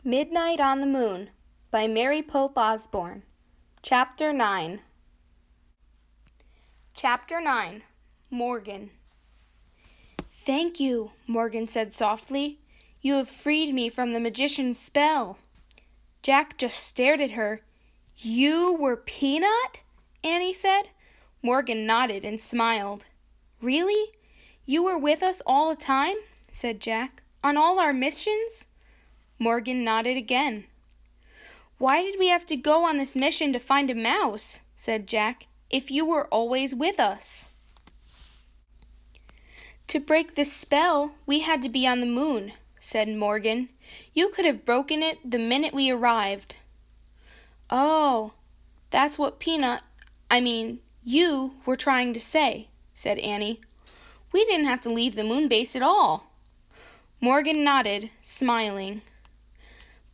Midnight on the Moon by Mary Pope Osborne. Chapter 9. Chapter 9. Morgan. "Thank you," Morgan said softly. "You have freed me from the magician's spell." Jack just stared at her. "You were Peanut?" Annie said. Morgan nodded and smiled. "Really? You were with us all the time?" said Jack. "On all our missions?" Morgan nodded again. "Why did we have to go on this mission to find a mouse?" said Jack, "if you were always with us?" "To break the spell, we had to be on the moon," said Morgan. "You could have broken it the minute we arrived." "Oh, that's what you were trying to say," said Annie. "We didn't have to leave the moon base at all." Morgan nodded, smiling.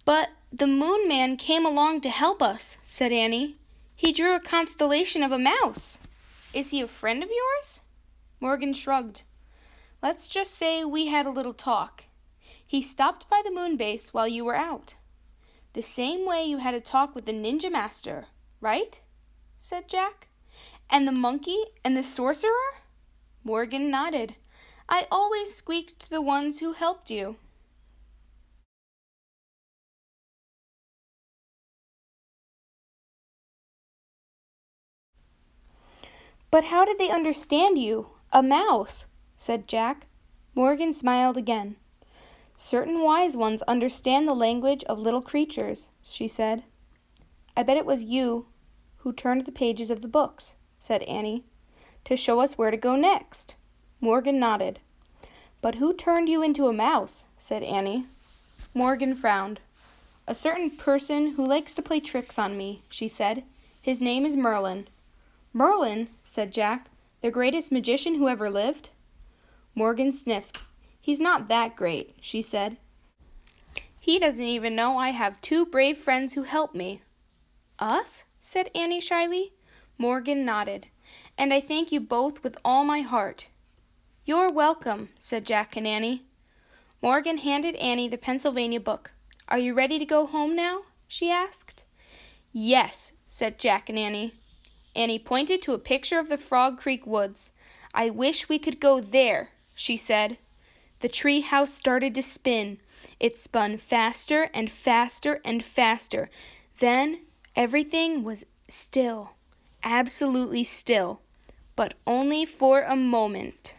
"But the moon man came along to help us," said Annie. "He drew a constellation of a mouse." "Is he a friend of yours?" Morgan shrugged. "Let's just say we had a little talk. He stopped by the moon base while you were out. The same way you had a talk with the ninja master, right?" said Jack. "And the monkey and the sorcerer?" Morgan nodded. "I always squeaked to the ones who helped you." "But how did they understand you? A mouse," said Jack. Morgan smiled again. "Certain wise ones understand the language of little creatures," she said. "I bet it was you who turned the pages of the books," said Annie, "to show us where to go next." Morgan nodded. "But who turned you into a mouse?" said Annie. Morgan frowned. "A certain person who likes to play tricks on me," she said. "His name is Merlin." "Merlin?" said Jack. "The greatest magician who ever lived?" Morgan sniffed. "He's not that great," she said. "He doesn't even know I have two brave friends who help me." "Us?" said Annie shyly. Morgan nodded. "And I thank you both with all my heart." "You're welcome," said Jack and Annie. Morgan handed Annie the Pennsylvania book. "Are you ready to go home now?" she asked. "Yes," said Jack and Annie. Annie pointed to a picture of the Frog Creek woods. "I wish we could go there," she said. The tree house started to spin. It spun faster and faster and faster. Then everything was still, absolutely still, but only for a moment.